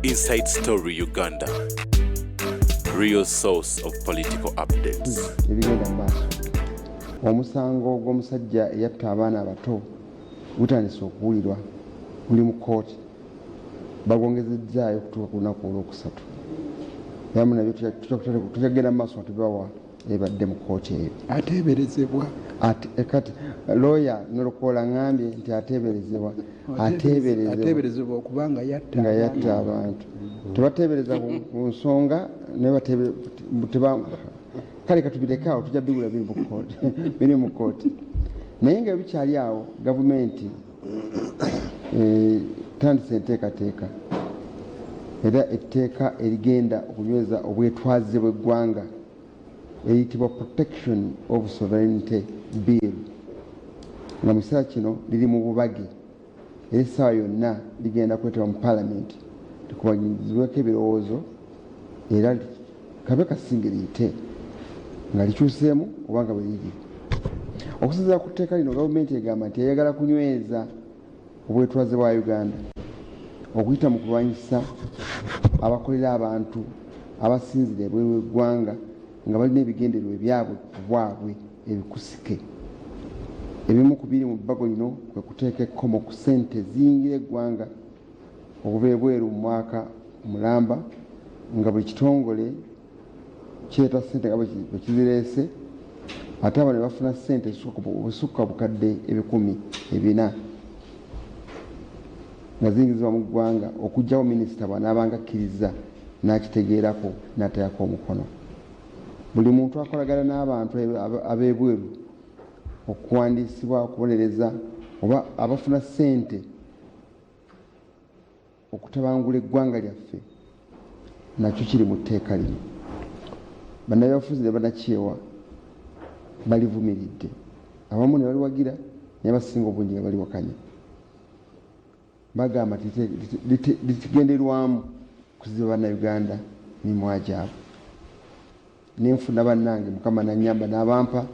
Inside Story Uganda, real source of political updates. Ebigenda maaso. Omusango gw'omusajja eyatta abaana abato gutandise okuwulirwa guli mu kkooti. Bagwongezezzaayo okutuuka ku lunaku olwokusatu. Yamu nabyo tujagenda mu maaso tubawa ebadde mu kkooti eyo. Ateeberezebwa. Kati lawyer Nolukola ngambye nti ateeberezebwa. Ateeberezebwa okubanga yatta abantu. Tebateebereza ku nsonga naye kale katubireka awo tujja bigula biri mu kkooti. Naye nga bikyali awo gavumenti tandise enteekateeka era etteeka erigenda okunyweza obwetwaze bw'eggwanga eyitibwa Protection of Sovereignty Bill nga mu kiseera kino liri mu bubage era essaawa yonna ligenda kuleetebwa mu Parliament likubagizibweko ebirowoozo era kabe kasinge liyite nga likyuseemu obanga bwe liri. Okusinziira ku tteeka lino gavumenti egamba nti eyagala kunyweza obwetwaze bwa Uganda okuyita mu kulwanyisa abakolera abantu abasinzira ebweru w'eggwanga nga balina ebigendererwa byabwe ku bwabwe ebikusike. Ebimu ku biri mu bbago lino kwe kuteeka ekkomo ku ssente ziyingira eggwanga okuva ebweru mu mwaka mulamba nga buli kitongole kireeta ssente nga bwe kizireese ate abo ne bafuna ssente ezisukka bukadde 400,000 nga ziyingirizibwa mu ggwanga okugyawo minisita bw'anaabanga akkiriza n'akitegeerako n'atayako omukono. Buli muntu akolagana n'abantu ab'ebweru okuwandiisibwa okubonereza oba abafuna ssente okutabangula eggwanga lyaffe nakyo kiri mu tteeka lino. Bannabyabufuzi ne bannakyewa balivumiridde, abamu ne baliwagira naye basinga obungi nga baliwakanya. Bagamba litigenderwamu kuziba bannayuganda mimwa gyabwe. Nenfuna bannange Mukama nanyamba n'abampa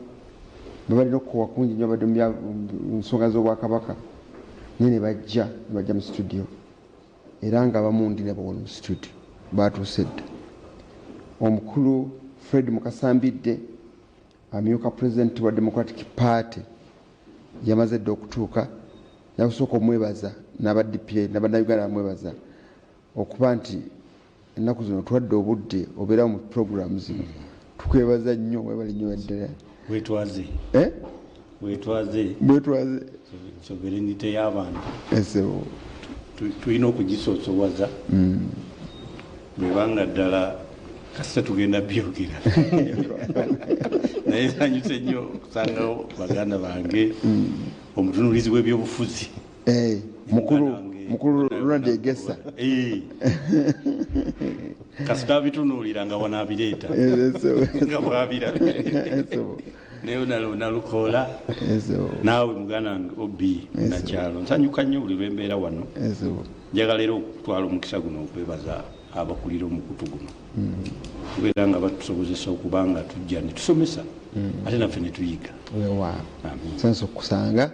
babalina okukowa kungi nnyo badde mu nsonga z'obwakabaka naye ne bajja mu studio era nga abamu ndi nabo mu studio baatuuse dda. Omukulu Fred Mukasambidde amyuka president wa Democratic Party yamaze dda okutuuka yakusooka omwebaza n'aba-DPA n'abannayuganda bamwebaza okuba nti ennaku zino twadde obudde obeera mu programu zino. Tukwebaza nnyo webali nnyo ddala. Wetwaze sovereignty y'abantu tulina okugisoosowaza bwebanga ddala kasita tugenda byogera naye sanyuse nnyo okusangawo baganda bange omutunulizi w'ebyobufuzi mukulu Ronald Egesa kasita abitunuulira nga wanaabireeta nga bwabirabye naye Nalukoola naawe muganda wange Obi nakyalo nsanyuka nnyo buli lwembeera wano. Njagala era okutwala omukisa guno okwebaza abakulira omukutu guno kubeera nga batusobozesa okuba nga tujja ne tusomesa ate naffe ne tuyiga. Sanso okusanga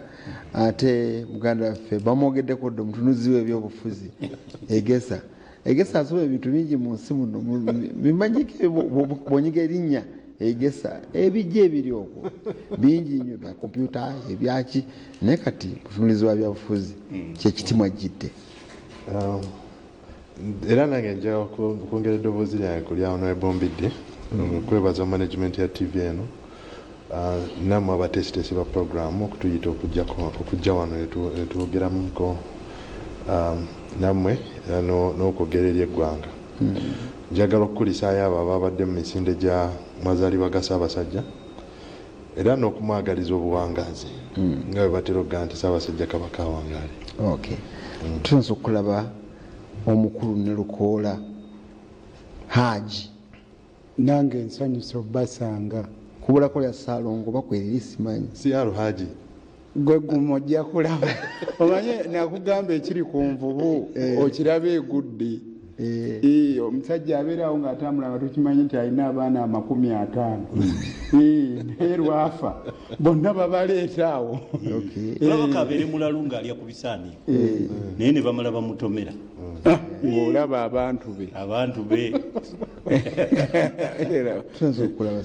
ate muganda waffe bamwogeddeko dda omutunuzi w'ebyobufuzi Egesa asobola ebintu bingi mu nsi muno bimanyike bwonyiga erinnya Egesa ebijja ebiri okwo bingi nnyo bya kompyuta ebyaki naye kati mutunulizi wa byabufuzi kyekitimu ajjidde. Era nange nja okwongera eddoboozi lyange ku lya Honorable Mbidde kwebaza management ya TV eno nammwe abateesiteesi ba programu okutuyita okujja wano netwogeramuko nammwe n'okwogera eri eggwanga. Njagala okukulisaayo abo ababadde mu misinde gya mazaalibwa ga Ssaabasajja era n'okumwagaliza obuwangaazi nga bwe batera okugaa nti Ssaabasajja Kabaka awangaale. Tusobola okulaba omukulu Nalukoola Haji nange nsanyusa obbasanga kubulako lya Ssaalongo bakwerera simanyi si Haji gwe gumojja kulaba omanye nakugamba ekiri ku nvubu okiraba egudde omusajja abeerawo ng'atambula nga tukimanyi nti alina abaana 50 naye lwafa bonna babaleeta awo olabaka abeere mulalu ng'alya ku bisaaniiko naye ne bamala bamutomera ng'olaba abantu be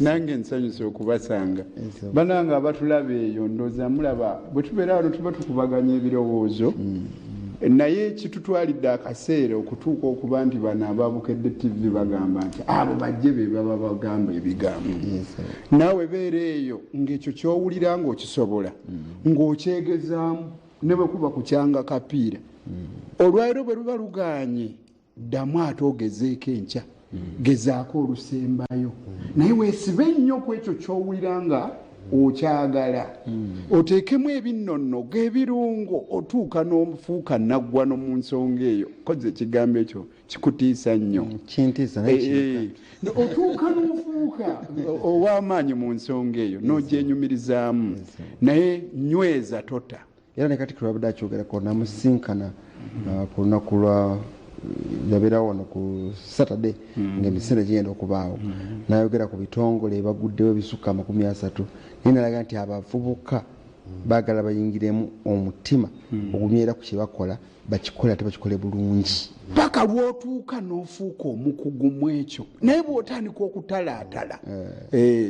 nange nsanyusa okubasanga bananga abatulaba eyo ndooza mulaba bwe tubeera wano tuba tukubaganya ebirowoozo naye kitutwalidde akaseera okutuuka okuba nti bano ababukedde tv bagamba nti abo bajje be baba bagamba ebigambo naawe beera eyo ng'ekyo kyowulira ng'okisobola ng'okyegezaamu ne bwe kuba kukyanga kapiira olwaliro bwe luba luganye ddamu ate ogezeeko enkya gezaako olusembayo naye weesibe nnyo ku ekyo kyowulira nga okyagala oteekemu ebinnono ebirungo otuuka n'ofuuka naggwa no mu nsonga eyo koze ekigambo ekyo kikutiisa nnyo otuuka n'ofuuka ow'amaanyi mu nsonga eyo n'ogyenyumirizaamu naye nyweza tota era ne kati kulabadde akyogerako namusinkana ku lunaku lwa yabeerawo wano ku Saturday ng'emisinde gigenda okubaawo n'ayogera ku bitongole baguddewo ebisukka 30 naye nalaga nti abavubuka baagala bayingiremu omutima ogumyera ku kye bakola bakikole ate bakikole bulungi paka lw'otuuka n'ofuuka omukugu mu ekyo naye bw'otandika okutalaatala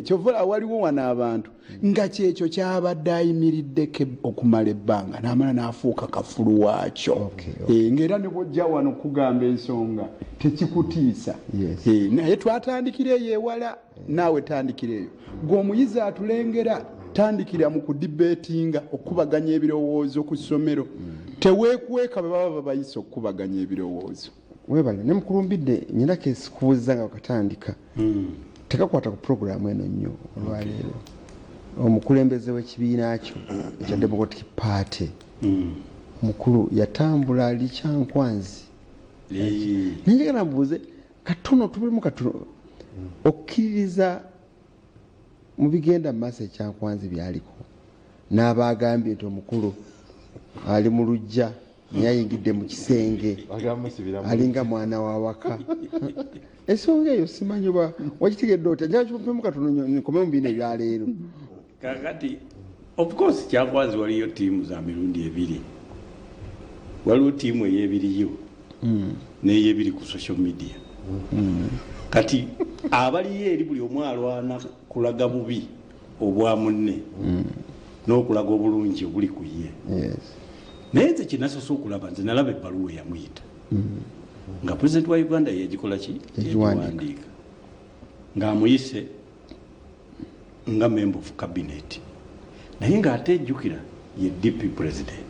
kyovula waliwo wano abantu nga kyekyo kyabadde ayimiriddeko okumala ebbanga n'amala n'afuuka kafulu waakyo ng'era ne bw'ojja wano okugamba ensonga tekikutiisa naye twatandikira eyo ewala naawe tandikira eyo ng'omuyizi atulengera tandikira mu kudibetinga okubaganya ebirowoozo ku ssomero teweekuweeka bwe baba babayise okubaganya ebirowoozo webale ne mukulumbidde nyina kesikubuuza nga wakatandika tekakwata ku puroguramu eno nnyo olwaleero omukulembeze w'ekibiina kyo ekya Democratic Party mukulu yatambula ali Kyankwanzi nenjagala mbuuze katono tubulemu katono okkiririza mu bigenda mu maaso Ekyankwanzi byaliko n'abagambye nti omukulu ali mu luggya naye ayingidde mu kisenge alinga mwana wa waka ensonga eyo simanyi oba wakitegedde otya njala kipemu katono nkome mu biina ebyaleero kakati of course Kyankwanzi waliyo tiimu za mirundi ebiri waliwo tiimu ey'ebiriyo n'ey'ebiri ku social media kati abaliyo eri buli omu alwana kulaga bubi obwa munne n'okulaga obulungi obuli ku ye naye nze kinasosa okulaba nze nalaba ebbaluwa eyamuyita nga pulezidenti wa Uganda yegikola ki yegiwandiika ng'amuyise nga member of cabinet naye ng'ate ejjukira ye DP president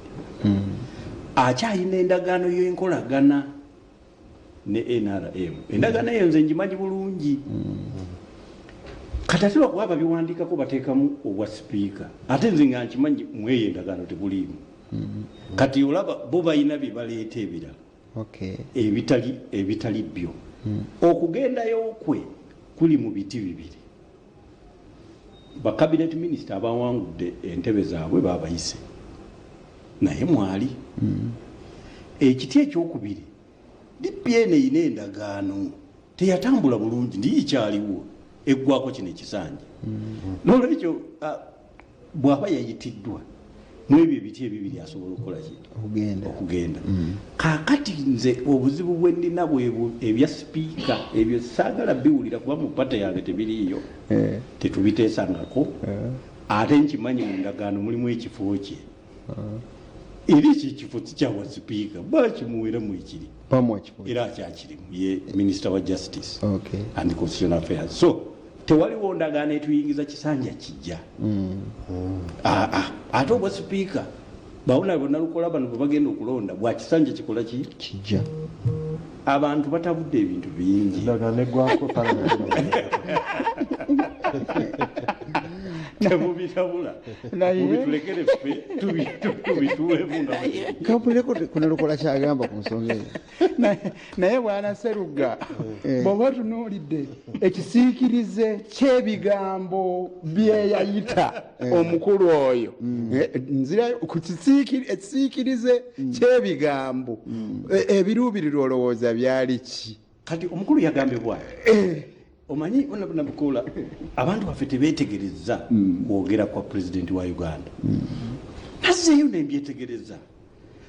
akyayina endagaano y'enkolagana ne NRM endagaano eyo nze ngimanyi bulungi kati ate lwakuba babiwandiikako bateekamu obwa sipiika ate nze nga nkimanyi mweyo endagaano tebuliimu kati olaba bo balina bye baleeta ebirala ebitali byo okugendayo kwe kuli mu biti bibiri ba cabinet minister abawangudde entebe zaabwe babayise naye mwali ekiti ekyokubiri DPN eyina endagaano teyatambula bulungi ndiyo ikyaliwo eggwako kino ekisanja n'olwekyo bw'aba yayitiddwa mu ebyo ebiti ebibiri asobola okukola ki okugenda kaakati nze obuzibu bwe nnina bwebwo ebya sipiika ebyo saagala biwulira kuba mu pata yange tebiriiyo tetubiteesangako ate nkimanyi mu ndagaano mulimu ekifo kye era ekifo kikyawa sipiika bakimuweramu ekiri era akyakirimu ye minisita wa justice and constitutional affairs so tewaliwo ndagaano etuyingiza kisanja kijja ate obwa sipiika bawona bonna lukola bano bwe bagenda okulonda bwa kisanja kikola ki kijja abantu batabudde ebintu bingi temubitabula mubitulekere ffe tubituulemu nga kampuleko kuno lukola kyagamba ku nsonga eyo naye bwana Sserugga bw'oba tunuulidde ekisiikirize ky'ebigambo byeyayita omukulu oyo nzirayo ku ekisiikirize ky'ebigambo ebiruubirira olowooza byali ki kati omukulu yagambye bwati omanyi nabukula abantu baffe tebeetegereza kwogera kwa pulezidenti wa Uganda nazeeyo nembyetegereza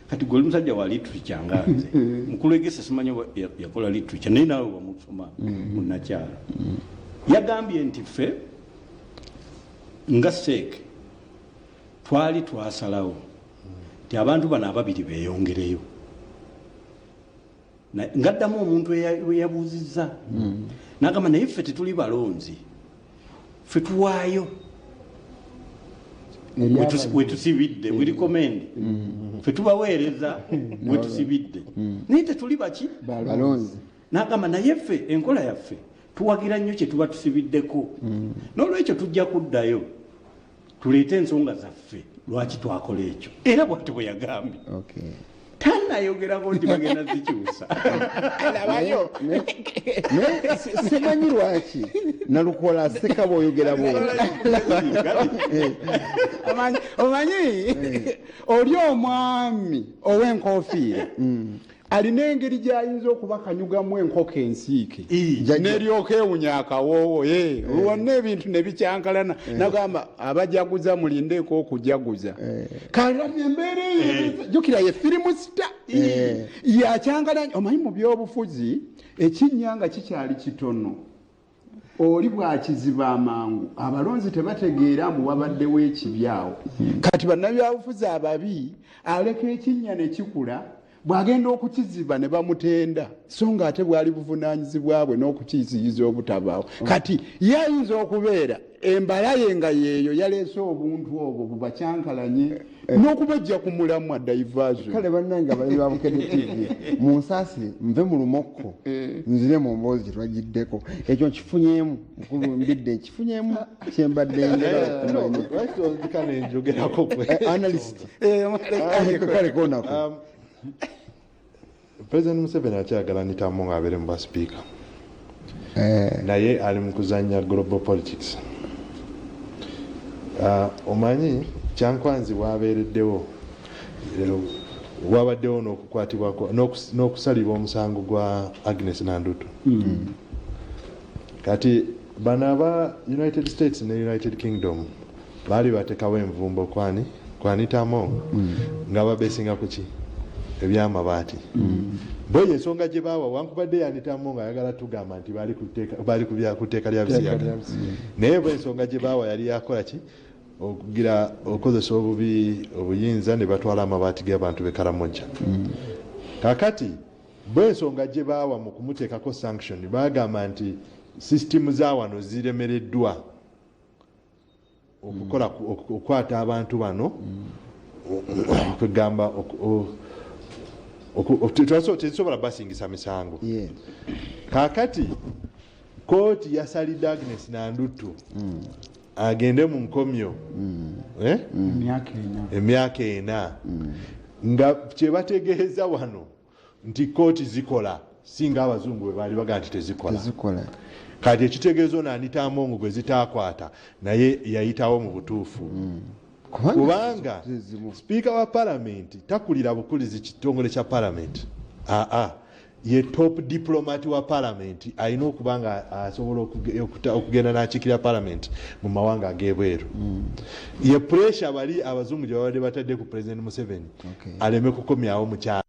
kati gwe musajja wa literature nganze mukulu egesa simanyi yakola literature naye nawe wamusoma munnakyalo yagambye nti ffe nga seeke twali twasalawo nti abantu bano ababiri beeyongereyo ngaddamu omuntu eyabuuzizza n'agamba naye ffe tetuli balonzi ffe tuwaayo wetusibidde we recommend ffe tubaweereza wetusibidde naye tetuli baki balonzi n'agamba naye ffe enkola yaffe tuwagira nnyo kye tuba tusibiddeko n'olwekyo tujja kuddayo tuleete ensonga zaffe lwaki twakola ekyo era bw'ati bwe yagambye tanayogerako nti bagenda zikyusa alabayo simanyi lwaki nalukola seka bw'oyogera omanyi oli omwami ow'enkofiira alina engeri gy'ayinza okubakanyugamu enkoko ensiike neryoka ewunya akawoowo wonna ebintu ne bicyankalana nagamba abajaguza mulindeeko okujaguza kalati embeera eyo jjukira ye firimu sita yakyankalanya omanyi mu byobufuzi ekinnyanga kikyali kitono oli bwakiziba amangu abalonzi tebategeera mbu wabaddewo ekibyawo kati bannabyabufuzi ababi aleka ekinnya ne kikula bwagenda okukiziba ne bamutenda so nga ate bwali buvunaanyizibwa bwe n'okukiziyiza obutabaawo kati yayinza okubeera embala ye nga yeeyo yaleese obuntu obwo bubakyankalanye n'okubajja ku mulamu adaivasion kale bannange abali ba Bukedde TV munsaasire nve mu lumokko nzire mu mboozi kye twagiddeko ekyo nkifunyeemu mukulu mbidde nkifunyeemu kyembadde analyst kale konako President Museveni akyagala Anita-Among abeere mu basipiika naye ali mu kuzannya global politics. Omanyi kyankwanzi wabeereddewo wabaddewo n'okukwatibwako n'okusalibwa omusango gwa Agnes Nandutu. Kati bano aba United States ne United Kingdom baali bateekawo envumbo kwa Anita-Among nga babeesinga ku ki ebyamabaati boye ensonga gye baawa wankubadde Anita-Among ayagala tugamba nti baali ku tteeka lya Busiyaga naye bo ensonga gye baawa yali yakola ki okugira okozesa obubi obuyinza ne batwala amabaati g'abantu be Karamoja. Kakati bo ensonga gye baawa mu kumuteekako sanction bagamba nti sisitimu za wano ziremereddwa okukola okukwata abantu bano okugamba tezisobola basingisa misango. Kakati kooti yasalidde Agnes Nandutu agende mu nkomyo emyaka 4 nga kyebategeeza wano nti kooti zikola singa abazungu bwe baali baga nti tezikola. Kati ekitegeezo na Anita-Among gwe zitaakwata naye yayitawo mu butuufu kubanga Speaker wa Parliament takulira bukulizi kitongole kya Parliament ye top diplomat wa Parliament alina okubanga asobola okugenda n'akiikirira Parliament mu mawanga ag'ebweru. Ye pressure bali abazungu gye babadde batadde ku President Museveni aleme kukomyawo mu kyalo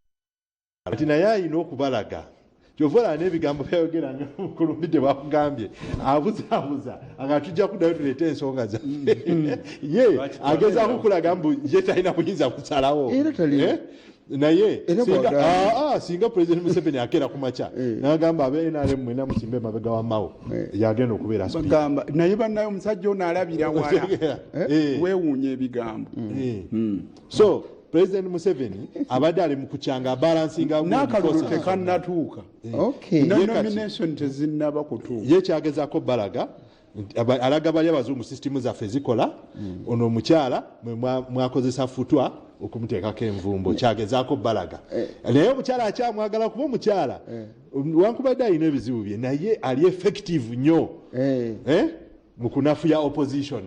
kati naye alina okubalaga kyovula n'ebigambo byayogeranga kulumbidde bakugambye abuzaabuza nga tujja kuddayo tuleete ensonga zaffe ye agezaako okulaga mbu ye talina buyinza kusalawo naye singa President Museveni akeera ku makya n'agamba abe NRM mwena musimbe emabega wa Mao yagenda okubeera speaker naye bannayo omusajja ono alabira wala weewuunya ebigambo so President Museveni abadde ali mu kukyanga abalansinga n'akalulu tekannatuuka nomination tezinnaba kutuuka ye kyagezaako balaga alaga bali abazungu system zaffe zikola ono omukyala mwakozesa futwa okumuteekako envumbo kyagezaako balaga naye omukyala akyamwagala kuba omukyala wankubadde alina ebizibu bye naye ali effective nnyo mu kunafuya opposition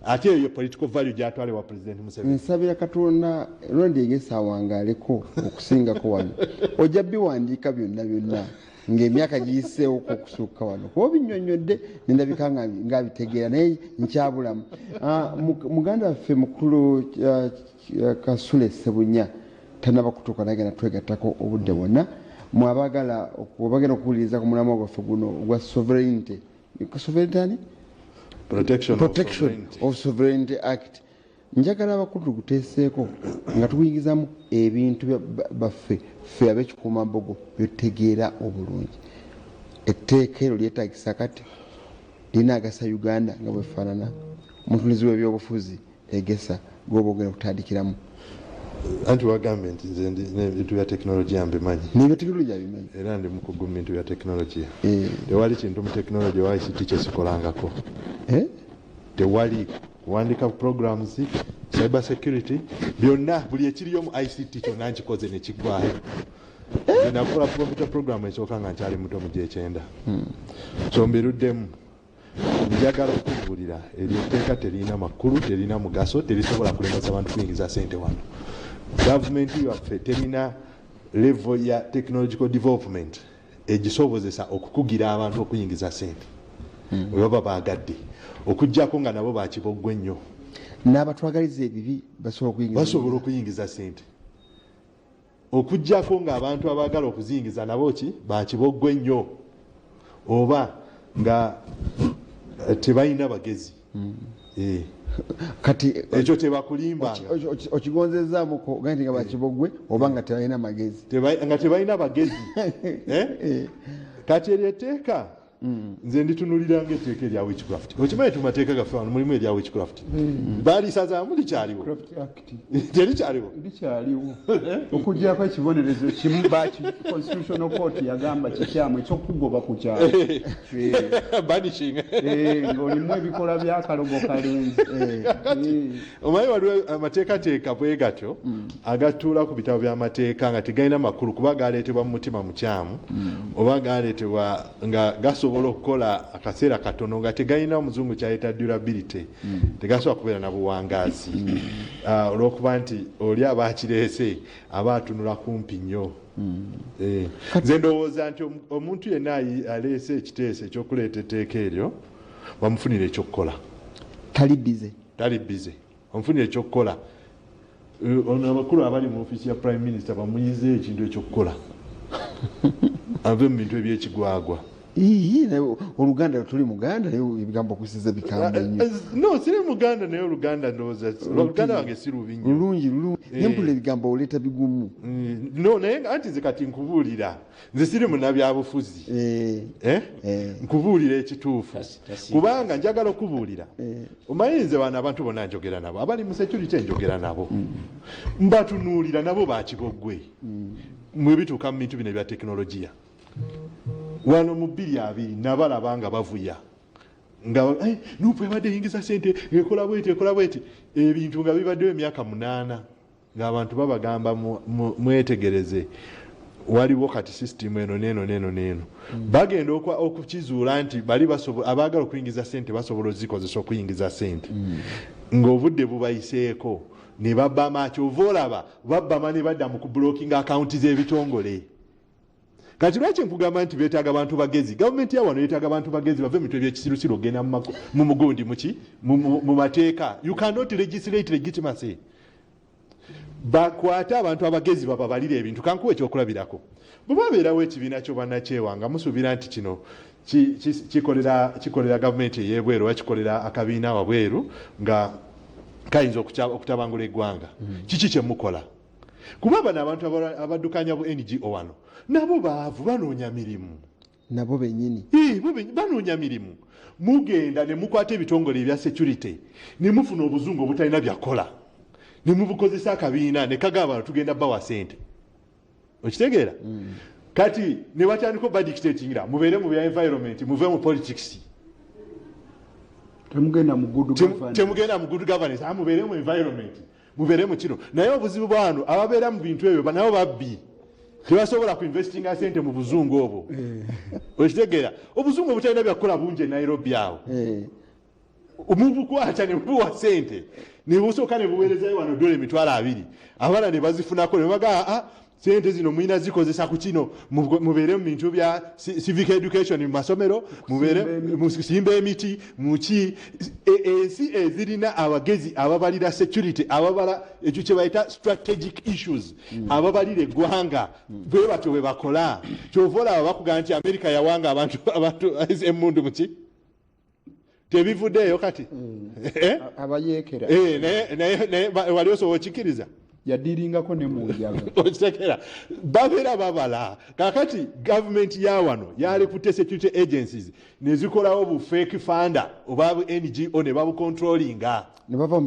ate eyo political value gyatwale wa president Museveni. Nsabira Katonda londi egesawangaaleko okusingako wano ojja biwandiika byonna ng'emyaka giyiseewo okusukka wano kuba binnyonnyodde nendabika nga bitegeera naye nkyabulamu. Muganda waffe mukulu Kasule Sebunya tanaba kutuuka naye genda twegattako obudde bwonna mwabagala bagenda okuwuliriza ku mulamwa gwaffe guno ogwa sovereignty Protection of Sovereignty Act. Njagala abakulu guteeseeko nga tuyingizamu ebintu baffe ffe ab'ekikuumambogo byotegeera obulungi. Etteeka ero lyetaagisa kati linaagasa Uganda nga bwefaanana omutunuzi w'ebyobufuzi egesa gwoba ogenda okutandikiramu. Anti wagambe nti nze ebintu bya tekinologiya mbimanyi nebyo tekinologiya bimanyi era ndi mukugu mu bintu bya tekinologiya. Tewali kintu mu tekinologiya wa ICT kyesikolangako. Tewali kuwandika programs, cyber security, byonna buli ekiriyo mu ICT kyonna nkikoze ne kiggwayo. Nze nakola computer program esooka nga nkyali muto mu G9. So mbiruddemu njagala okubuulira eryo etteeka terina makulu, terina mugaso, terisobola kulemesa abantu kuyingiza ssente wano. Gavumenti yaffe terina level ya technological development egisobozesa okukugira abantu okuyingiza ssente we baba baagadde okujjako nga nabo bakiboggwe nnyo n'abatwagaliza ebibi basobola okuyingiza ssente okujjako ng'abantu abaagala okuziyingiza nabo ki bakiboggwe nnyo oba nga tebalina bagezi. Kati ekyo tebakulimba okigonzezaamuko gandi nga bakibogwe oba nga tebalina magezi nga tebalina bagezi. Kati eryeteeka nze nditunulira ng'etteeka erya witchcraft. Okimanyi tumateeka gaffe wano mulimu erya witchcraft. Baalisazaamu likyaliwo terikyaliwo okuggyako ekibonerezo kimu baki constitutional court yagamba kikyamu ekyokugoba ku kyalo banishing ng'olimu ebikola by'akalogo kalenzi. Omanyi waliwo amateekateeka bwe gatyo agatuula ku bitabo by'amateeka nga tegalina makulu kuba galeetebwa mu mutima mukyamu oba galeetebwa nga gasobola okukola akaseera katono nga tegalina omuzungu kyayita durability, tegasobola kubeera na buwangaazi olw'okuba nti oli abaakireese aba atunula kumpi nnyo. Nze ndowooza nti omuntu yenna aleese ekiteeso ekyokuleeta etteeka eryo bamufunira ekyokukola. Tali bize bamufunira ekyokukola. Ono abakulu abali mu ofiisi ya prime minister bamuyize ekintu ekyokukola ave mu bintu ebyekigwagwa. Oluganda tuli Muganda naye ebigambo okusiza bikambe nnyo. No, siri Muganda naye Oluganda ndowooza Oluganda wange si lubi nnyo. Lulungi nempula ebigambo oleeta bigumu. No naye anti nze kati nkubuulira nze siri munnabyabufuzi nkubuulira ekituufu kubanga njagala okubuulira omanyi nze bano abantu bonna njogera nabo abali mu security njogera nabo mbatunuulira nabo bakiboggwe mwe bituuka mu bintu bino ebya tekinologiya. Wano mu 2 nabalaba nga bavuya nga nupu ebadde eyingiza ssente ekola bweti ebintu nga bibaddewo emyaka 8 ng'abantu babagamba mwetegereze waliwo kati system eno neeno bagenda okukizuula nti bali abaagala okuyingiza ssente basobola ozikozesa okuyingiza ssente ng'obudde bubayiseeko ne babba maakyo ova olaba babbama ne badda mu kubulookinga akawunti z'ebitongole. Kati lwaki nkugamba nti beetaaga abantu bagezi? Gavumenti ya wano yeetaaga abantu bagezi bave mitwe by'ekisirusiru ogenda mu mugundi mu mateeka. You cannot legislate legitimacy. Bakwata abantu abagezi bababalira ebintu kankuwa ekyokulabirako. Bwe babeerawo ekibiina kyo bannakyewanga musuubira nti kino kikolera gavumenti ey'ebweru oba kikolera akabiina wabweru nga kayinza okutabangula eggwanga. Kiki kye mukola? Kuba bano abantu abaddukanya bu NGO wano nabo baavu banoonya mirimu. Nabo bennyini banoonya mirimu. Mugenda ne mukwata ebitongole ebya security ne mufuna obuzungu obutalina byakola ne mubukozesa akabiina ne kagamba abantu tugenda bawa ssente. Okitegeera? Kati ne batandika badictatingira mubeere mu bya environment muve mu politics. temugenda mu good governance amubeere mu environment mubeere mu kino naye obuzibu bwano ababeera mu bintu ebyo nabo babbi tebasobola kuinvestinga sente mu buzungu obwo okitegeera obuzungu obutalina byakukola bungi e Nairobi awo omubukwata ne buwa sente ne busooka ne buweerezayo wano dola $20,000 abaana ne bazifunako ne bagaa sente zino mwina zikozesa ku kino mubeere mu bintu bya civic education mu masomero mubeere musimba emiti muki ensi ezirina abagezi ababalira security ababala ekyo kye bayita strategic issues ababalira eggwanga bwe batyo bwe bakola kyovola aba bakugamba nti America yawanga abantu emundu muki tebivuddeeyo kati abayeekera naye wali osobola okikiriza yadiringako ne munjaga okitekera babeera babala kakati government ya wano yalekute security agencies nezikolawo bu fake funder oba bu NGO ne babu controllinga ne bava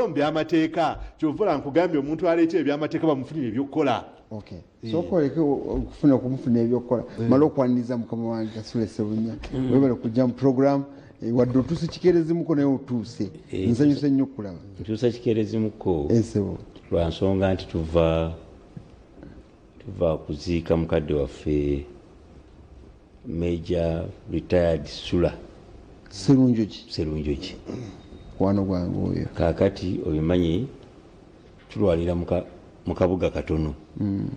mu byamateeka kyovula nkugambye omuntu aleeta ebyamateeka bamufunira ebyokukola okay so koleke okufuna kumufuna ebyokukola mala okwaniriza mukama wange Kasule Sebunya webale kujja mu program wadde otuuse kikerezimuko naye otuuse nsanyuse nnyo okulaba ntuusa kikerezimuko ensebo lwa nsonga nti tuva kuziika mukadde waffe Major retired Sula Serunjoki wano gwange oyo kaakati obimanyi tulwalira mu kabuga katono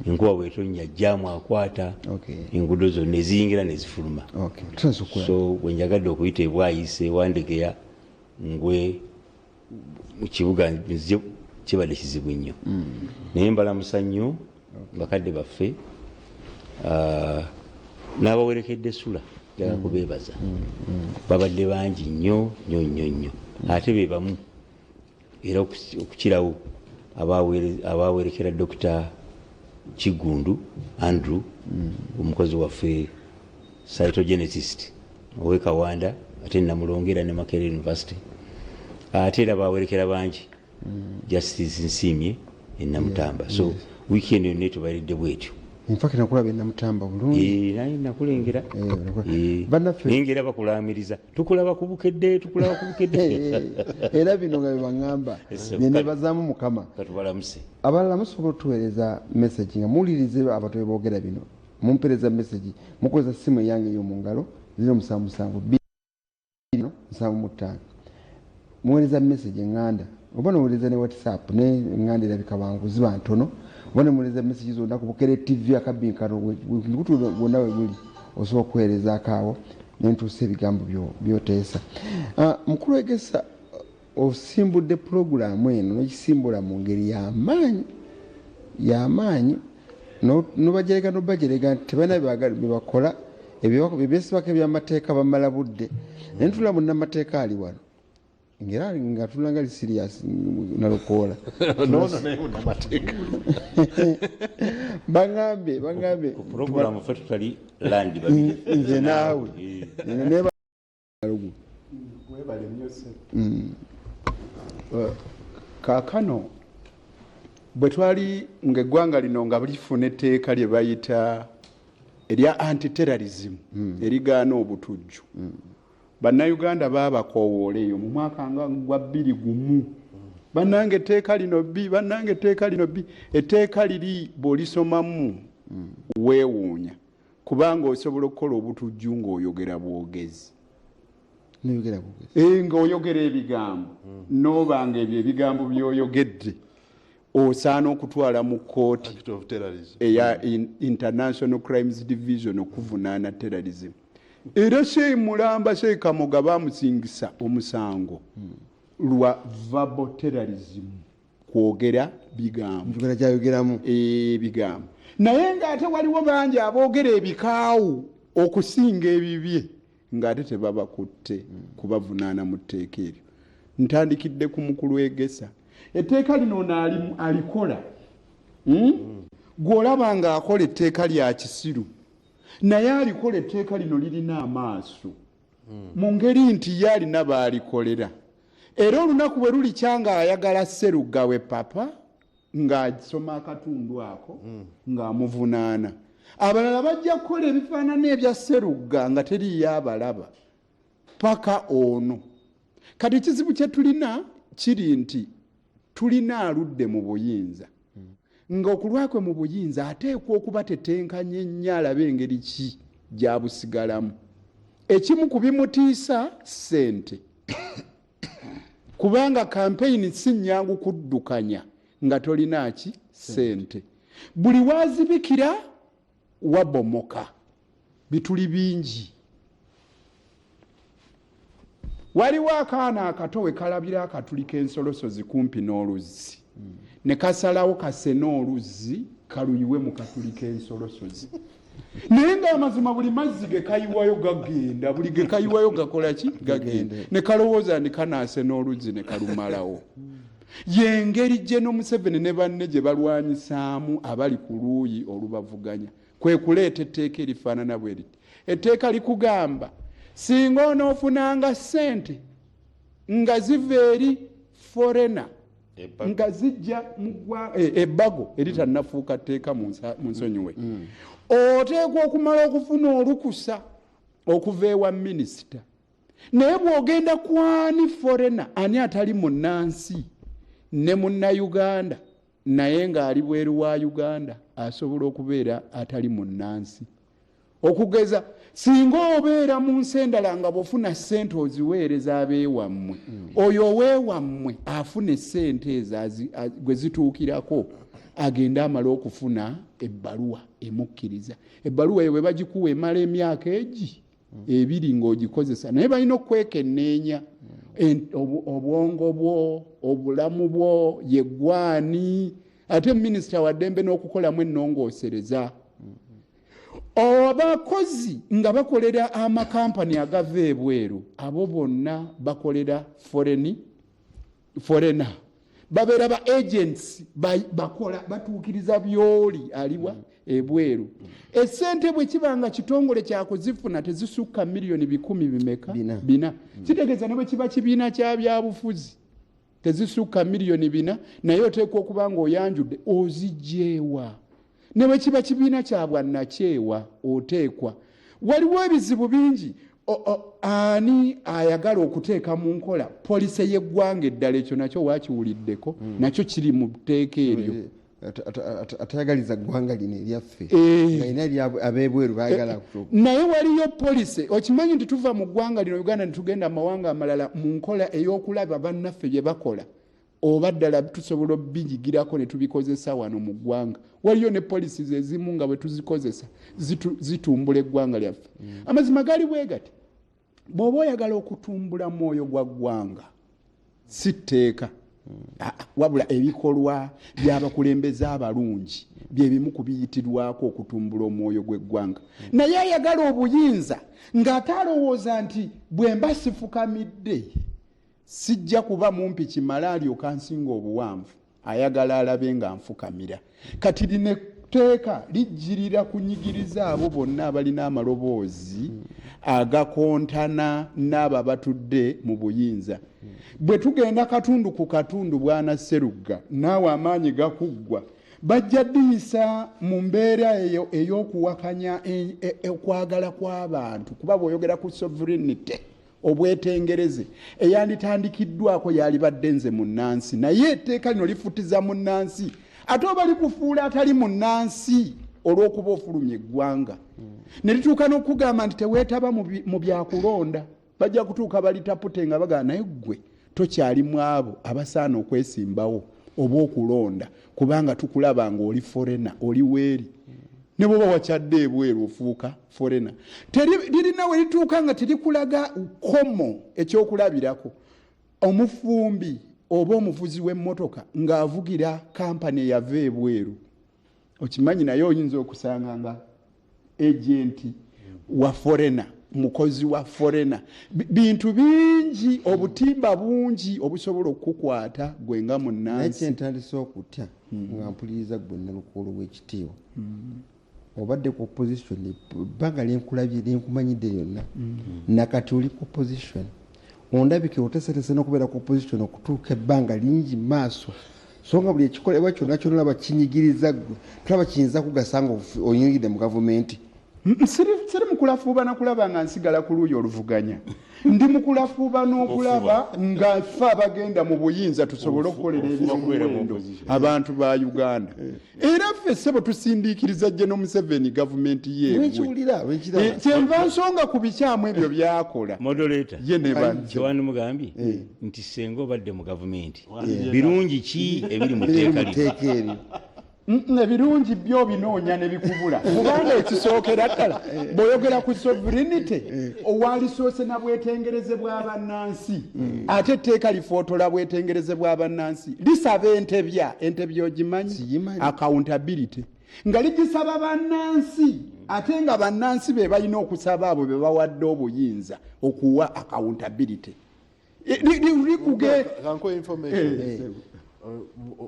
enkuba bwetonnya jjaamu akwata enguudo zonna eziyingira ne zifuluma so bwe njagadde okuyita ebwayise wandegeya ngwe mu kibuga kibadde kizibu nnyo naye mbalamusa nnyo bakadde baffe n'abawerekedde Sula njagala kubeebaza babadde bangi nnyo ate be bamu era okukirawo abawerekera Dr. Kigundu Andrew omukozi waffe cytogeneticist owe Kawanda ate namulongera ne Makerere University ate era bawerekera bangi Justice Nsimye e Namutamba so weekend yonna tubalidde bwetyo infaki nakulaba Namutamba bulungi naye nakulengera nengera bakulamiriza tukulaba kubukedde era bino nga bebagamba nenebazaamu Mukama katubalamuse abalala musobola otuweereza message nga muwulirize abatobe boogera bino mumpereza message mukozesa simu yange ey'omu ngalo 0772 muweereza message eŋŋanda oba noweereza ne WhatsApp ne eŋŋanda erabika bangu ziba ntono oba nemuweereza message zonna ku Bukeerere TV akabinkano butuulo bwonna we buli osobola okuweerezaako awo nentuusa ebigambo byoteesa mukulu Egesa osimbudde puroguramu eno nokisimbula mu ngeri y'amaanyi nobajerega nti tebalina byebakola ebyesibako ebyamateeka bamala budde naye ntula munnamateeka ali wano ngera nga tulanga li serious nalukoola bangambe program fe tutali land babiri nze naawe neba kaakano bwe twali ng'eggwanga lino nga lifuna etteeka lye bayita erya anti-terrorism erigaana obutujju bannayuganda baabakowoola eyo mu mwaka nga gwa 2001 bannange etteeka lino bbi etteeka liri bw'olisomamu weewuunya kubanga osobola okukola obutujju ng'oyogera bwogezi ng'oyogera ebigambo noobanga ebyo ebigambo by'oyogedde osaana okutwala mu kooti eya International Crimes Division okuvunaana terrorism era Sheikh Mulamba Sheikh Kamoga bamusingisa omusango lwa verbal terrorism kwogera bigambo bigambo naye ng'ate waliwo bangi aboogera ebikaawu okusinga ebibye ng'ate tebabakutte kubavunaana mu tteeka eryo ntandikidde ku mukulu Egesa etteeka lino alikola gw'olaba ng'akola etteeka lya kisiru naye alikola etteeka lino lirina amaaso mu ngeri nti ye alina baalikolera era olunaku bwe lulikyanga ayagala Sseruggawe papa ng'asoma akatundu ako ng'amuvunaana abalala bajja kukola ebifaanana ebya Sserugga nga teriyo abalaba paka ono kati kizibu kye tulina kiri nti tulina aludde mu buyinza ng'okulwakwe mu buyinza ateekwa okuba tetenkanya ennyo alabe engeri ki gy'abusigalamu. Ekimu ku bimutiisa ssente kubanga kampeyini si nnyangu kuddukanya nga tolina ki ssente. Buli waazibikira wabomoka, bituli bingi. Waliwo akaana akato we kalabira akatuli k'ensolosozi kumpi n'oluzzi ne kasalawo kasene oluzzi kaluyiwe mu katuli k'ensolosozi. Naye ng'amazima buli mazzi ge kayiwayo gagenda, buli ge kayiwayo gakola ki gagenda, ne kalowooza ndi kanaase n'oluzzi ne kalumalawo. Y'engeri General Museveni ne banne gye balwanyisaamu abali ku luuyi olubavuganya. Kwe kuleeta etteeka erifaanana bwe riti. Etteeka likugamba singa onoofunanga ssente nga ziva eri foreigner nga zijja ebbago eritannafuuka tteeka mu nsonyiwe, oteekwa okumala okufuna olukusa okuva ewa minisita. Naye bw'ogenda kwani foreigner ani atali munnansi ne munnayuganda naye ng'ali bweru wa Uganda asobola okubeera atali munnansi. Okugeza singa obeera mu nsi endala nga bw'ofuna ssente oziweereza abeewammwe, oyo oweewammwe afuna essente ezo gwe zituukirako agenda amala okufuna ebbaluwa emukkiriza. Ebbaluwa eyo bwe bagikuwa emala emyaka ebiri ng'ogikozesa, naye balina okwekenneenya obwongo bwo, obulamu bwo, yeggwani, ate minisita wa ddembe n'okukolamu ennongoosereza. Abakozi nga bakolera amakampani agava ebweru, abo bonna bakolera foreigner, babeera ba agents, bakola batuukiriza byoli aliwa ebweru. Essente bwe kibanga kitongole kyakuzifuna tezisukka miliyoni 100 bina. Kitegeeza ne bwe kiba kibiina kya byabufuzi tezisukka miliyoni 4, naye oteekwa okuba ng'oyanjudde ozigyeewa. Ne bwe kiba kibiina kya bwannakyewa oteekwa. Waliwo ebizibu bingi. Ani ayagala okuteeka mu nkola poliisi y'eggwanga eddala, ekyo nakyo waakiwuliddeko, nakyo kiri mu tteeka eryo. Atayagaliza ggwanga lino eryaffe naye abeebweru baagala kutuuka. Naye waliyo poliisi, okimanyi nti tuva mu ggwanga lino Uganda ne tugenda amawanga amalala mu nkola ey'okulaba bannaffe bye bakola, oba ddala tusobola obijigirako ne tubikozesa wano mu ggwanga. Waliyo ne poliisi ezimu nga bwe tuzikozesa zitumbula eggwanga lyaffe. Amazima gali bwe gati. Bw'oba oyagala okutumbula mwoyo gwa ggwanga si tteeka, wabula ebikolwa by'abakulembeze abalungi bye bimu ku biyitirwako okutumbula omwoyo gw'eggwanga. Naye ayagala obuyinza ng'atalowooza nti bwe mba sifukamidde sijja kuba mumpi kimala alyoka nsinga obuwanvu, ayagala alabe nga nfukamira. Kati lino etteeka lijjirira kunyigiriza abo bonna abalina amaloboozi agakontana n'abo abatudde mu buyinza. Bwe tugenda katundu ku katundu, Bwana Sserugga, naawe amaanyi gakuggwa, bajja ddiyisa mu mbeera eyo ey'okuwakanya okwagala kw'abantu, kuba bw'oyogera ku sovereignty obwetengereze eyanditandikiddwako yalibadde nze munnansi, naye etteeka lino lifutiza munnansi, ate oba likufuula atali munnansi olw'okuba ofulumya eggwanga. Ne lituuka n'okugamba nti teweetaba mu byakulonda, bajja kutuuka balitapute nga bagamba naye ggwe tokyalimu abo abasaana okwesimbawo oba okulonda, kubanga tukulaba ng'oli foreigner, oli weeri. Ne bw'oba wakyadde ebweru ofuuka foreigner. Lirina we lituuka nga terikulaga komo ekyokulabirako. Omufumbi oba omuvuzi w'emmotoka ng'avugira kampani eyava ebweru, okimanyi naye oyinza okusanga nga agenti wa foreigner, mukozi wa foreigner. Bintu bingi, obutimba bungi obusobola okukwata gwe nga munnansi. Naye ntandise okutya nga mpuliriza gwe Nalukulu w'ekitiibwa. Obadde ku opposition bbanga lyenkulabye lyenkumanyidde yonna, nakati oli ku opposition ondabike otesetese n'okubeera ku opposition okutuuka ebbanga lingi maaso, so nga buli ekikolebwa kyonna kyonna bakinyigiriza ggwe tulaba kiyinza kugasa nga oyingidde mu gavumenti. Siri mukulafuuba na kulaba nga nsigala ku luuyi oluvuganya. ndi mukulafuba n'okulaba nga ffe abagenda mu buyinza tusobole okukolera ebintu abantu ba Uganda era ffe ssebo tusindiikiriza General Museveni gavumenti yewe kyenva nsonga ku bikyamu ebyo byakola moderator ye ne Kiwanu mugambye nti senga obadde mu gavumenti birungi ki ebiri mu tteeka lino ebirungi byo binoonya ne bikubula kubanga ekisookera ddala bw'oyogera ku sovereignty owalisoose na bwetengereze bw'abannansi ate etteeka lifootola bwetengereze bw'abannansi lisaba entebya ogimanyi accountability nga ligisaba bannansi ate nga bannansi be balina okusaba abo be bawadde obuyinza okuwa accountability kanko information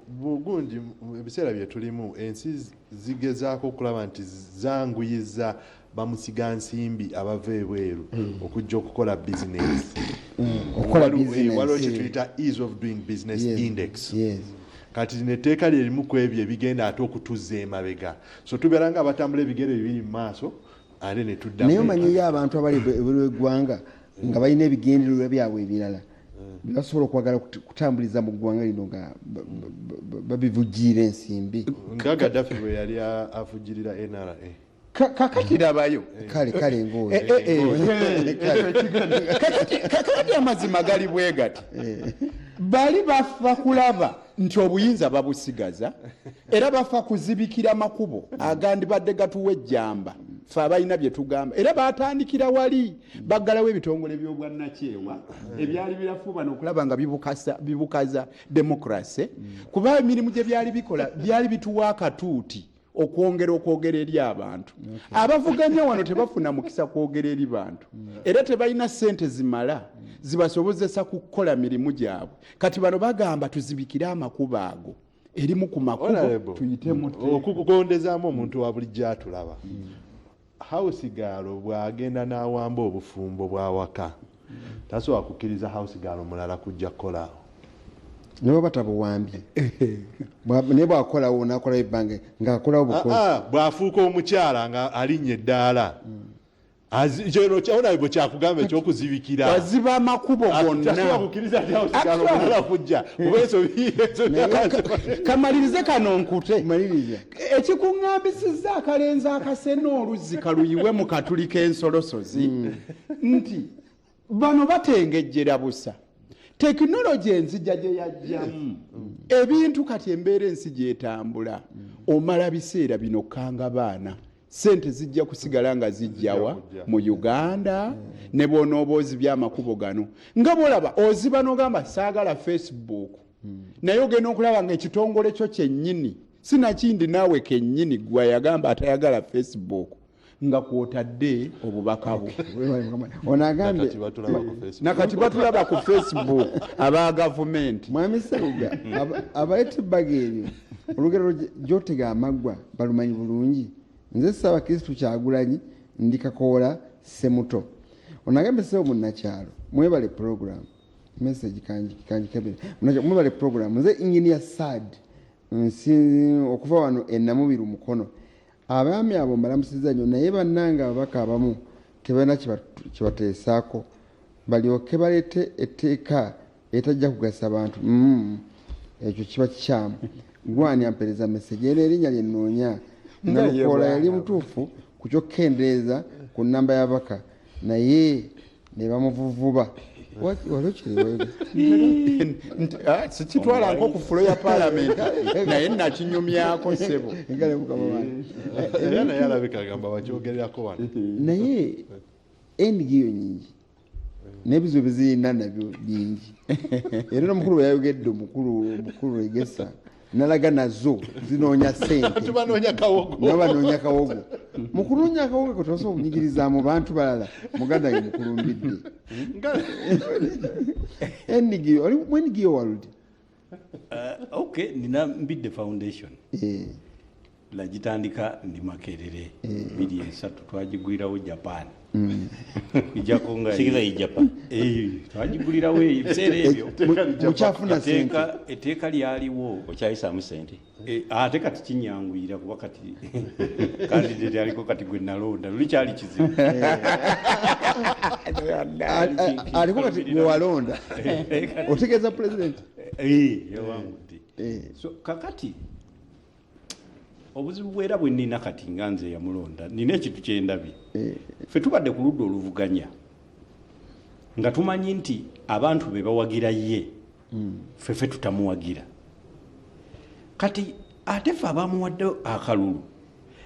bugundi ebiseera bye tulimu ensi zigezaako okulaba nti zanguyiza bamusiga nsimbi abava ebweru okujja okukola bizinesi waliwo kyetuyita ease of doing business index kati netteeka lyerimu ku ebyo ebigenda ate okutuzza emabega so tubeera nga abatambula ebigere bibiri mu maaso ate ne tudda naye omanyiyo abantu abali ebweru w'eggwanga nga balina ebigendererwa byabwe ebirala basobola okwagala kutambuliza mu ggwanga lino nga babivugira ensimbi nga Gaddafi bwe yali avugirira NRA kakatirabayo kale ngoozi kakati amazima gali bwe gati bali bafa kulaba nti obuyinza babusigaza era bafa kuzibikira makubo agandibadde gatuwa ejjamba fe abalina bye tugamba era batandikira wali baggalawo ebitongole by'obwannakyewa ebyali birafuba n'okulaba nga bibukaza demokrasi kuba emirimu gye byali bikola byali bituwa akatuuti okwongera eri abantu abavuganya wano tebafuna mukisa kwogera eri bantu era tebalina ssente zimala zibasobozesa kukola mirimu gyabwe kati bano bagamba tuzibikire amakubo ago erimu ku makubo tuyite okugondezaamu omuntu wa bulijjo atulaba house gaalo bw'agenda n'awamba obufumbo bw'awaka tasobola kukkiriza house gaalo mulala kujja kukolaawo nibo batabuwambye naye bwakolawo nakola ebbange ngaakolawo bukozi bw'afuuka omukyala nga alinnye eddaala kino kyawona bwe kyakugamba ekyokuzibikira waziba amakubo gonna kamalirize kano nkute ekikuŋŋambisizza akalenzi akasena oluzzi kaluyiwe mu katuli k'ensolosozi nti bano batengejjera busa tekinologi enzija gye yajjamu ebintu kati embeera ensi gyetambula omala biseera bino kanga baana sente zijja kusigala nga zijjawa mu Uganda ne bw'onooba ozibya amakubo gano nga bw'olaba oziba n'ogamba saagala Facebook naye ogenda okulaba nga ekitongole kyo kyennyini sinakindi naawe kennyini gwe yagamba atayagala Facebook nga kwotadde obubaka bwe onagambye nakati batulaba ku Facebook aba gavumenti mwami Saluga abaletibbaga ebyo olugero gyotega amaggwa balumanyi bulungi nze Ssaabakristu Kyagulanyi ndi Kakoola Ssemuto onagambye sebo munnakyalo mwebale program message kanjikabire mwebale program nze engineer Sad okuva wano ennamubiru mukono abaami abo mbalamusiza nnyo naye bannanga ababaka abamu tebalina kibateesaako balyoke baleete etteeka etajja kugasa abantu ekyo kiba kikyamu gwani ampereza message era erinnya lye nnoonya nalukoola yali mutuufu ku kyokkendeeza ku nnamba y'ababaka naye ne bamuvuvuba sikitwala nko ku fulo ya palamenti naye nakinyumyako sebo era naye alabika agamba bakyogererako wano naye endigiyo nyingi n'ebizibu bizirina nabyo bingi era n'omukulu bwe yayogedde omukulu Egesa nalaga nazo zinoonya ssente banoonya kawogo mu kunoonya akawogo ko tosobola okunyigiriza mu bantu balala muganda ge mukulumbidde endigiyo oli mu endigiyo waludi okay nina Mbidde Foundation nagitandika ndi Makerere 23 twagigwirawo Japan ijako nga sikiza Japan twagigulirawo ebiseera ebyo mukyafuna sente etteeka lyaliwo okyayisamu sente ate kati kinyanguyira kuba kati kandidate aliko kati gwe nalonda luli kyali kizibu aliko kati gwe walonda otegeeza pulezidenti yawangu nti so kakati obuzibu bwera bwe nnina kati nga nze yamulonda nina ekintu kyendabye ffe tubadde ku ludda oluvuganya nga tumanyi nti abantu be bawagira ye ffe tutamuwagira kati ate ffe abamuwadde akalulu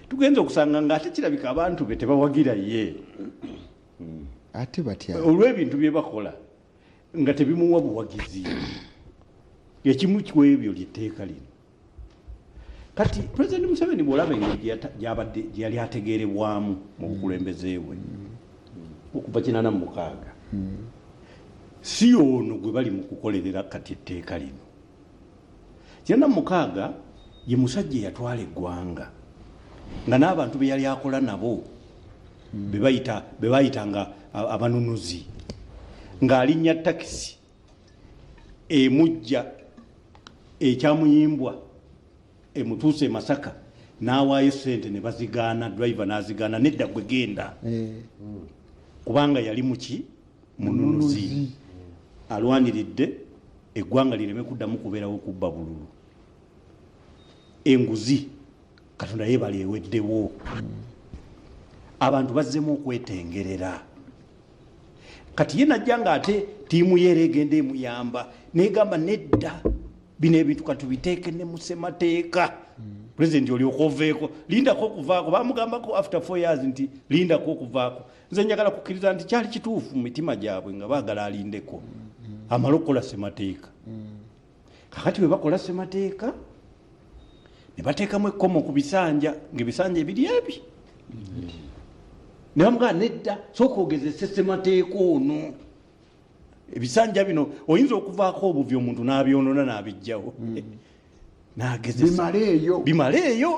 tugenza okusanga nga ate kirabika abantu be tebawagira ye ate batya olw'ebintu bye bakola nga tebimuwa buwagizi ekimu kwebyo lyetteeka lino kati President Museveni bw'olaba engeri gyali ategeerebwamu mu bukulembeze bwe okuva 86 si ono gwe bali mu kukolerera kati etteeka lino 86 ye musajja yatwala eggwanga nga n'abantu be yali akola nabo be bayitanga abanunuzi ng'alinnya takisi emujja ekyamuyimbwa emutuuse Masaka n'awaayo sente ne bazigaana driver n'azigaana nedda gwe genda kubanga yali muki mununuzi alwaniridde eggwanga lireme kuddamu kubeerawo kubba bululu enguzi Katonda yeebali eweddewo abantu bazzemu okwetengerera kati ye najja nga ate tiimu ye era egenda emuyamba negamba nedda bino ebintu katubiteeke ne mu ssemateeka pulezidenti olyoka oveeko lindako okuvaako bamugambako after 4 years nti lindako okuvaako nze njagala kukkiriza nti kyali kituufu mu mitima gyabwe nga baagala alindeko amale okukola ssemateeka kakati bwe bakola ssemateeka ne bateekamu ekkomo ku bisanja ng'ebisanja ebiri ebi ne bamugamba nedda sooka ogezese ssemateeka ono ebisanja bino oyinza okuvaako obuvyo omuntu n'abyonona n'abijjawo n'agezesa bimaleeyo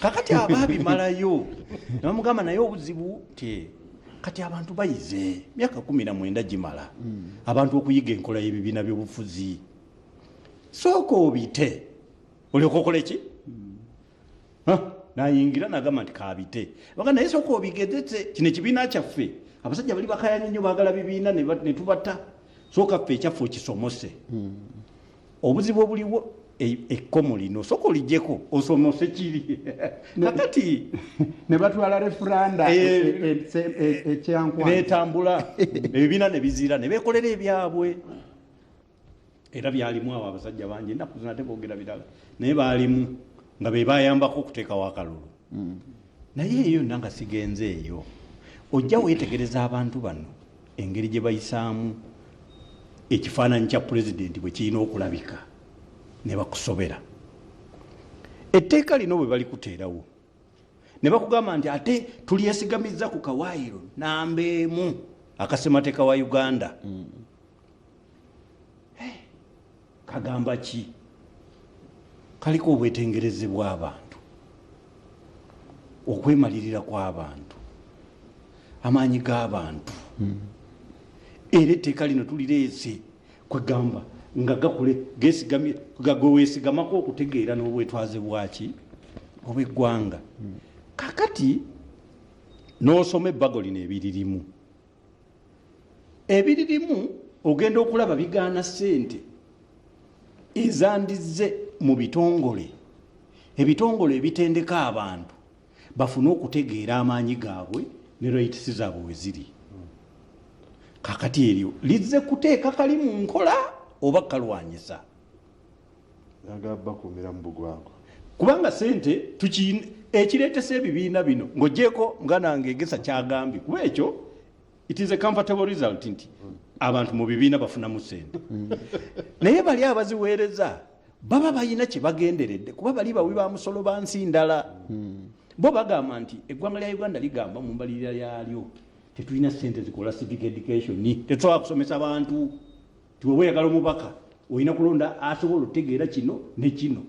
kakati aba bimalayo nebamugamba naye obuzibu ti kati abantu bayize myaka 19 gimala abantu okuyiga enkola y'ebibiina by'obufuzi sooka obite olyoka okola ki nayingira nagamba nti kabite baga naye sooka obigezese kino ekibiina kyaffe abasajja bali bakayanya nnyo baagala bibiina ne tubata sooka ffe ekyaffe okisomose obuzibu obuliwo ekkomo lino sooka olijjeko osomose kiri kakati ne batwala referanda ekyankwa netambula ebibiina ne bizira ne beekolera ebyabwe era byalimu abo abasajja bangi ennaku zino ate boogera birala naye baalimu nga be bayambako okuteekawo akalulu naye eyo nanga sigenze eyo ojja weetegereza abantu bano engeri gye bayisaamu ekifaananyi kya pulezidenti bwe kirina okulabika ne bakusobera etteeka lino bwe balikuteerawo ne bakugamba nti ate tulyesigamiza ku kawaayiro nambeemu akasemateeka wa Uganda kagamba ki kaliko obwetengereze bw'abantu okwemalirira kw'abantu amaanyi g'abantu era etteeka lino tulireese kwegamba nga gakole gesigamye gagoweesigamako okutegeera n'obwetwaze bwaki obw'eggwanga kakati n'osoma ebbago lino ebiririmu ogenda okulaba bigaana ssente ezandize mu bitongole ebitendeka abantu bafune okutegeera amaanyi gaabwe ne rayitisi zaabwe we ziri kakati eryo lizze kuteeka kali mu nkola oba kalwanyisa agabakumira mu bugwango kubanga sente ekireetesa ebibiina bino ng'ogyeko muganange egesa kyagambye kuba ekyo it is a comfortable result nti abantu mu bibiina bafunamu sente naye bali abaziweereza baba balina kye bagenderedde kuba bali bawi ba musolo ba nsi ndala bo bagamba nti eggwanga lya Uganda ligamba mu mbalirira yaalyo tetulina sente zikola civic education tetusobola kusomesa bantu tiwe weeyagala omubaka olina kulonda asobola okutegeera kino ne kino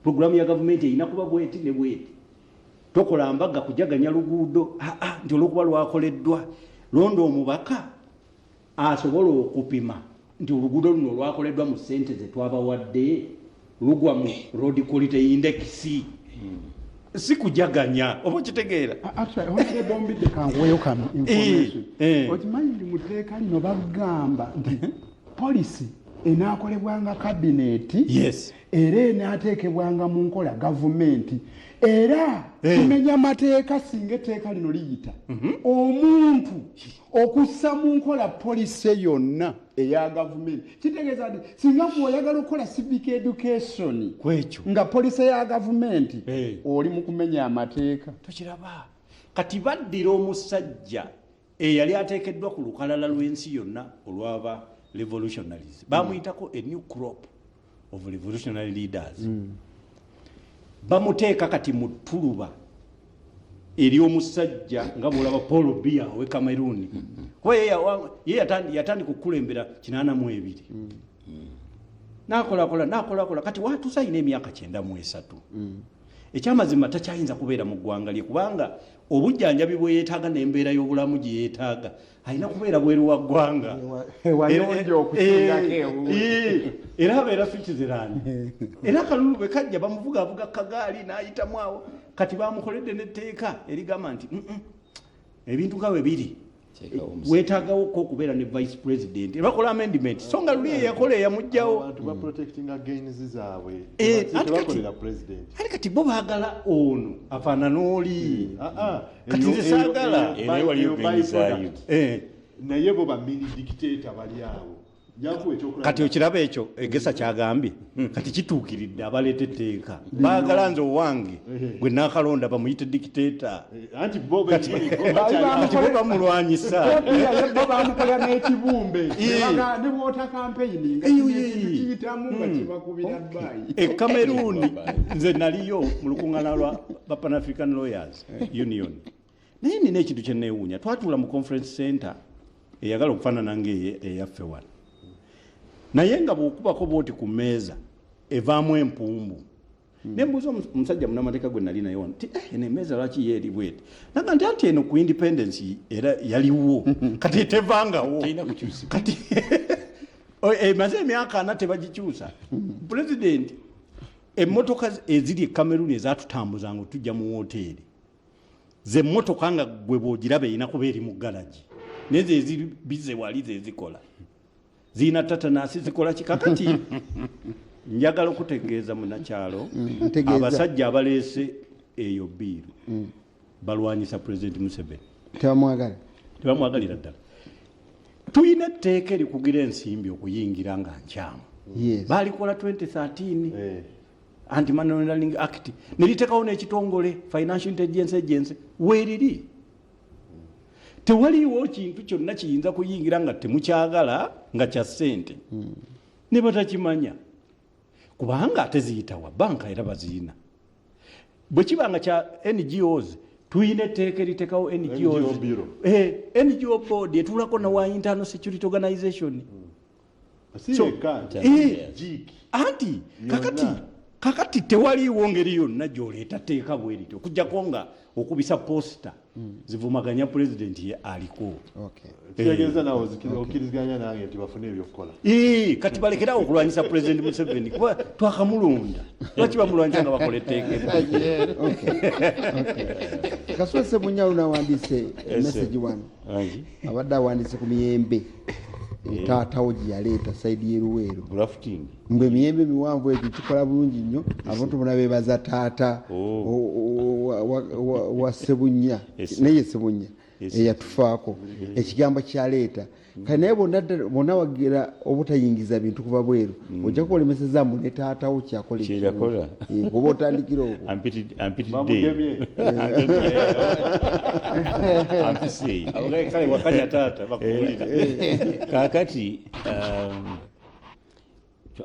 programu ya gavumenti erina kuba bweti ne bweti. Tokola mbaga kujaganya luguudo nti olwokuba lwakoleddwa londo omubaka asobola okupima nti oluguudo luno lwakoleddwa mu ssente ze twabawadde lugwa mu road quality index. Si kujaganya oba kitegeera. Actually honde bombi de kanweyo kam information. Okimanyi ndi muteeka lino bagamba nti policy enaakolebwanga kabineti. Yes. Era enaateekebwanga mu nkola gavumenti. Era tumenya mateeka singa etteeka lino liyita omuntu okussa mu nkola policy yonna eya gavumenti. Kitegeeza nti singa oyagala okukola civic education kwekyo nga policy ya gavumenti oli mu kumenya amateeka. Tokiraba kati baddira omusajja eyali ateekeddwa ku lukalala lw'ensi yonna olwaba revolutionaries bamuyitako a new crop of revolutionary leaders. Bamuteeka kati mu ttuluba eri omusajja nga bw'olaba Paul Biya we Cameroon. Kuba ye yatandika okukulembera 82. N'akola kati watuusa alina emyaka 93. Ekyamazima takyayinza kubeera mu ggwanga lye kubanga obujjanjabi bwe yeetaaga n'embeera y'obulamu gye yeetaaga alina kubeera bweru wa ggwanga. Era abeera Switzerland. Era akalulu bwe kajja bamuvugavuga kagaali n'ayitamu awo kati bamukoledde n'etteeka erigamba nti ebintu nga bwe biri weetaagawo ko okubeera ne vice president bakola amendment so nga luli eyakola eyamugjawo ali kati bo baagala ono afaanana oli kati nze saagala naye bo bamini dictator bali awo. Kati okiraba ekyo egesa kyagambye kati kituukiridde abaleeta etteeka baagala nze owange gwe naakalonda bamuyite dictator anti bo kati bo bamulwanyisa bo bamukola n'ekibumbe ne bwota campaigning nga kiyitamu nga kibakubira bbayi. Cameroon nze naliyo mu lukuŋŋaana lwa Pan African Lawyers Union naye nina ekintu kye neewuunya twatuula mu conference center eyagala okufaanana ng'eyaffe wano naye nga bw'okubako bwoti ku mmeeza evaamu empumbu ne mbuuza omusajja munnamateeka gwe nali naye wano nti eno emmeeza lwaki yeeri bweti naga nti anti eno ku independence era yaliwo kati etevangawo kati emaze emyaka 4 tebagikyusa. Pulezidenti emmotoka eziri e Cameroon ezatutambuzanga otujja mu woteeri ze mmotoka nga gwe bw'ogiraba erina kuba eri mu galagi nezo eziri bize wali zezikola zina tatanasi zikola kikakati njagala okutegeeza munakyalo abasajja abaleese eyo biiru balwanyisa President Museveni tebamwagalira ddala. Tuyina etteeka erikugira ensimbi okuyingira nga nkyamu balikola 2013 Anti-Money Laundering Act neliteekawo n'ekitongole Financial Intelligence Agency weeriri tewaliwo kintu kyonna kiyinza kuyingira nga temukyagala nga kya ssente ne batakimanya kubanga ate ziyitawa banka era baziina bwe kibanga kya NGOs tuyina etteeka eriteekawo NGO board etuulako na wa Internal Security Organization anti kakati tewaliwo ngeri yonna gy'oleeta teeka bweriti okujjako nga okubisa posta zivumaganya pulezidenti aliko. Kitegeeza nawe okkiriziganya nange nti bafune ebyokukola. Kati balekerawo okulwanyisa Pulezidenti Museveni kuba twakamulonda lwaki bamulwanyisa nga bakola etteeka. Kaswa Ssebunya unawandiise message wano abadde awandiise ku miyembe taatawo gye yaleeta sayidi y'eruweero mgbe emiyembe miwanvu egyo kikola bulungi nnyo abantu bonna beebaza taata wa Ssebunya naye Ssebunya eyatufaako ekigambo kyaleeta kale naye bonna wagira obutayingiza bintu kuva bweru ojja kuba olemesezaamu ne taatawo kyakola oba otandikira okwo kakati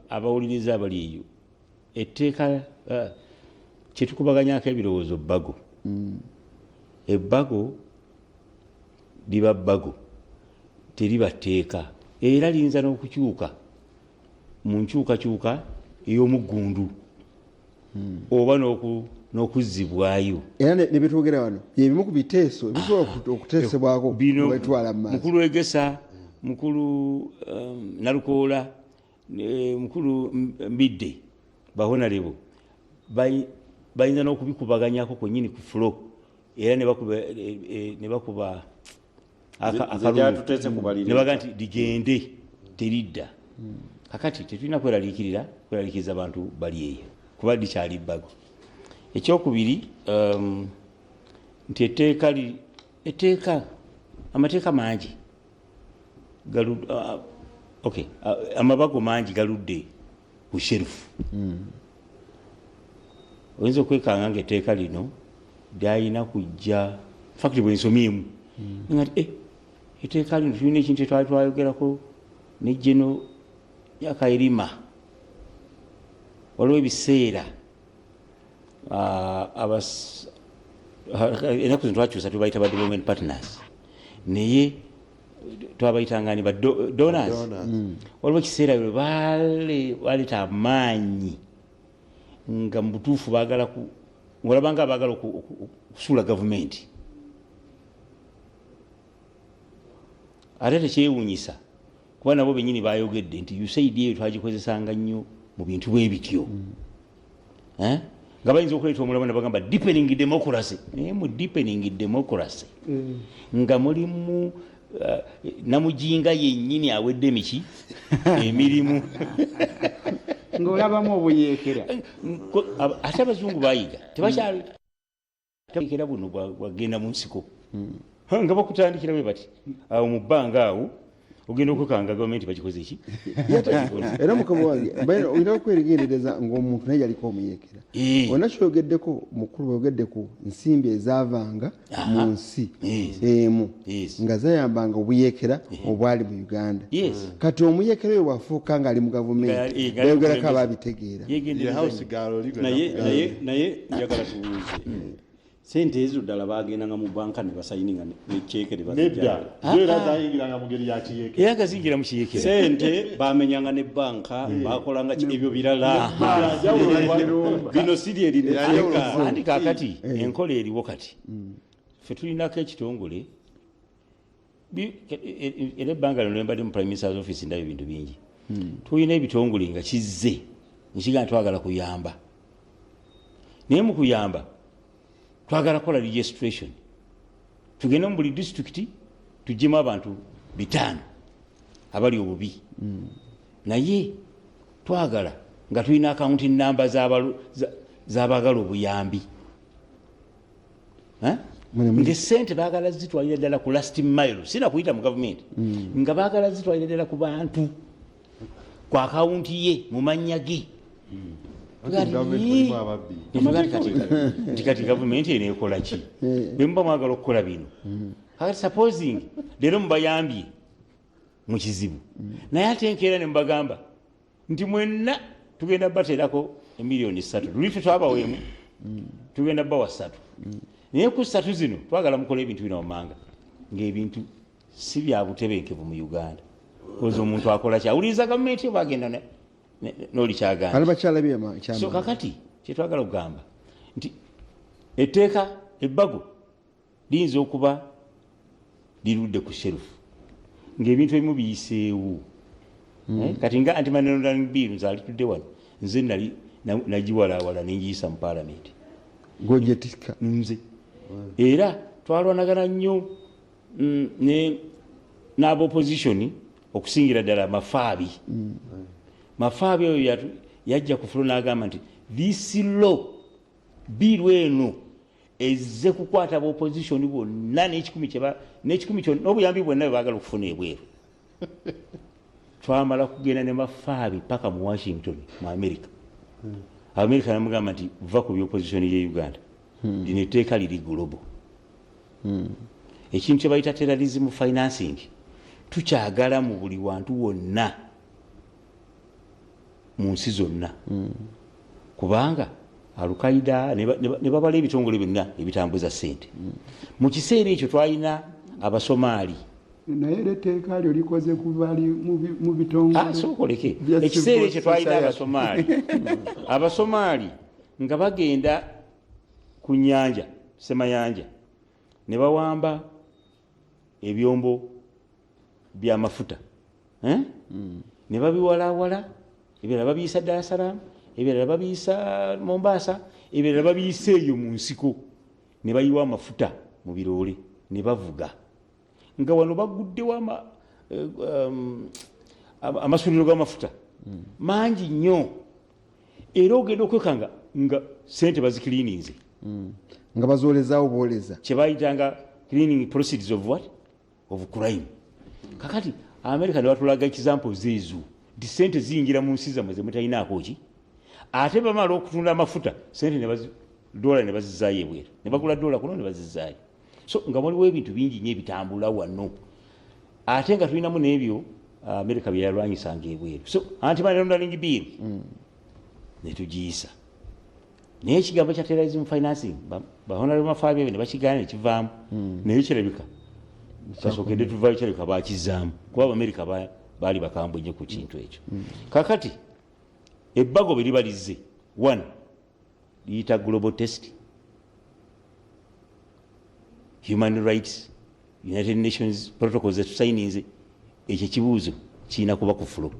abawuliriza abali eyo etteeka kyetukubaganyako ebirowoozo bbago ebbago liba bbago teriba tteeka era liyinza n'okukyuka mu nkyukakyuka ey'omuggundu oba n'okuzzibwayo era ne bitwogera wano yebimu ku biteeso ebisobola okuteesebwako wetwala mu maaso. mukulu Egesa, mukulu Nalukoola, mukulu Mbidde bahonalebo bayinza n'okubikubaganyako kwennyini ku fulo era ne bakuba akalulu ne baga nti ligende teridda. Kakati tetulina kweraliikiriza abantu bali eyo kuba likyali bbago. Ekyokubiri nti amateeka mangi amabago mangi galudde ku sherufu. Oyinza okwekanga ngaetteeka lino lyalina kujja fakti bwensomyemu nga ti etteeka lino tulina ekintu etwali twayogerako ne Geno Yakayirima. Waliwo ebiseera enaku zino twakyusa tubayita ba development partners naye twabayitanga ni ba donors. Waliwo ekiseera bwe baleeta amaanyi nga mu butuufu ng'olabanga baagala okusuula gavumenti. Ate tekyewuunyisa kuba nabo bennyini bayogedde nti USAID eyo twagikozesanga nnyo mu bintu bwe bityo nga bayinza okuleeta omulamu ne bagamba deepening democracy. Naye mu deepening democracy nga mulimu namujinga yennyini awedde emirimu ng'olabamu obuyeekera. Ate abazungu bayiga tebakyayekera buno bwagenda mu nsiko nga bakutandikira bwe bati awo mu bbanga awo ogenda okwekanga gavumenti bagikoze ki. Era mukama wange olina okweregerereza ng'omuntu naye yaliko omuyeekera. Olina kyogeddeko mukulu bweyogedde ku nsimbi ezaavanga mu nsi emu nga zayambanga obuyeekera obwali mu Uganda. Kati omuyeekera oyo bwafuuka ng'ali mu gavumenti bayogerako ababitegeera. naye njagala tubuuze sente ezo ddala bagendanga mu banka ne basayininga nekyeke zayingiranga mu ngeri ya kiyeekera. Era gazingira mu kiyeekera. sente bamenyanga ne banka bakolanga ebyo birala bino siri erineteeka. Andi kaakati enkola eriwo kati ffe tulinako ekitongole era ebbanga lino lembadde mu Prime Minister's Office ndaba ebintu bingi. Tulina ebitongole nga kizze nkiga twagala kuyamba naye mu kuyamba twagala kola registration tugende mu buli district tuggyemu abantu 5 abali obubi naye twagala nga tulina accounting number z'abagala obuyambi ng'essente baagala zitwalira ddala ku last mile sina kuyita mu gavumenti nga baagala zitwalira ddala ku bantu ku akawunti ye mu mannya ge. Kati gavumenti eneekola ki bwe muba mwagala okukola bino kakati supposing leero mubayambye mu kizibu naye ate enkeera ne mubagamba nti mwenna tugenda bateerako emiliyoni 3 luli tetwabaweemu tugenda bawa 3 naye ku 3 zino twagala mukola ebintu bino wammanga ng'ebintu si bya butebenkevu mu Uganda koza omuntu akola kyawuliriza gavumenti bagenda n'oli kyagamba. So kakati kyetwagala okugamba nti etteeka ebbago liyinza okuba lirudde ku sherufu ng'ebintu ebimu biyiseewo kati nga anti-money bill nzaalitudde wano nze nagiwalawala nenjiyisa mu paalamenti gojetika nze era twalwanagana nnyo n'abaopposition okusingira ddala Mafaabi oyo yajja ku fulo n'agamba nti this law bill eno ezze kukwata ab'opposition bonna n'ekikumi kyonna n'obuyambi bwonna bwe baagala okufuna ebweru. Twamala kugenda ne Mafaabi paka mu Washington mu America. America namugamba nti va ku by'opposition ye Uganda lino etteeka liri global. Ekintu kye bayita terrorism financing tukyagala mu buli wantu wonna mu nsi zonna kubanga Al-Qaeda ne babala ebitongole byonna ebitambuza ssente. Mu kiseera ekyo twalina Abasomaali naye etteeka lyo likoze kubali mu bitongole sookoleke ekiseera ekyo twalina Abasomaali nga bagenda ku nnyanja semayanja ne bawamba ebyombo by'amafuta ne babiwalawala ebirala babiyisa Dar es Salaam ebirala babiyisa Mombasa ebirala babiyisa eyo mu nsiko ne bayiwa amafuta mu biroole ne bavuga nga wano baguddewo amasundiro g'amafuta mangi nnyo era ogenda okwekanga nga sente bazikiliininze nga bazoolezaawo booleza kyebayitanga cleaning proceeds of what of crime. Kakati America ne batulaga examples ezo di sente ziyingira mu nsi zammwe zemutalinaako ki ate bamala okutunda amafuta sente dola ne bazizaayo ebweru ne bagula dola kuno ne bazizaayo. So nga waliwo ebintu bingi nnyo ebitambula wano ate nga tulinamu n'ebyo America bye yalwanyisanga ebweru. So anti-money bill ne tugiyisa naye ekigambo kya terrorism financing bahonorable Mafaabi ne bakigaana ne kivaamu naye kirabika kasookedde tuvaayo kirabika bakizaamu kuba Abamerika baali bakambwe nnyo ku kintu ekyo. Kakati ebbago bwe libalizze 1 liyita global test, human rights, United Nations protocols zetusayinize, ekyo kibuuzo kirina kuba ku fulo.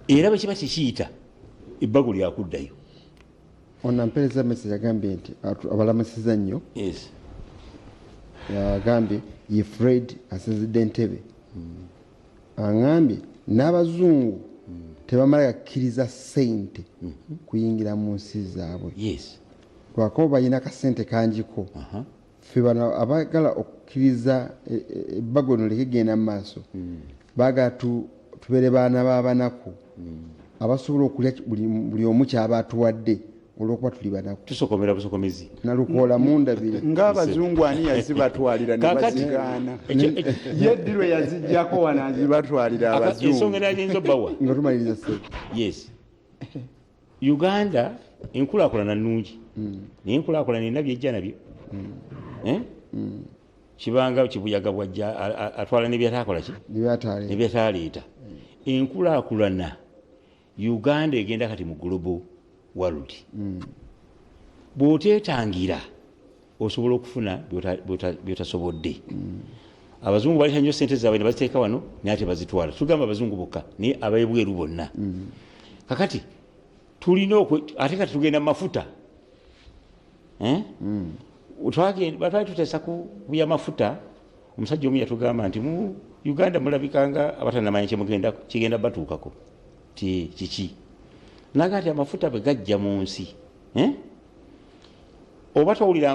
Era bwe kiba tekiyita ebbago lyakuddayo. Ono ampeereza message agambye nti abalamusiza nnyo. Yes. Agambye ye Fred asinzidde Entebbe. Agambye n'abazungu tebamala gakkiriza ssente kuyingira mu nsi zaabwe. Yes. Lwako balina akasente kangiko. Ffe bano abagala okukkiriza ebbago lino likigenda mu maaso baagala tubeere baana b'abanaku abasobola okulya buli omu kyaba atuwadde olwokuba tuli banaku tusokomera busokomezi nalukoola mundabire ng'abazungu ani yazibatwalira ne bazigaana yeddi lwe yazijjako wano azibatwalira abazungu ensonga erayinza obbawa nga tumaliriza ssebo. Yes. Uganda enkulaakulana nnungi naye enkulaakulana erina byejja nabyo kibanga kibuyaga bwajja atwala nebyataakola ki nebyataaleeta. Enkulaakulana Uganda egenda kati mu global world. Bw'oteetangira osobola okufuna byotasobodde. Abazungu baleta nnyo sente zaabwe ne baziteeka wano naye ate bazitwala. Tugamba abazungu bokka naye abeebweru bonna. Kakati tulina ate kati tugenda mu mafuta. Batwali tuteesa ku byamafuta. Omusajja omu yatugamba nti mu Uganda mulabikanga abatanamanya kigenda batuukako ti kiki. Naga ati amafuta bwe gajja mu nsi oba towulira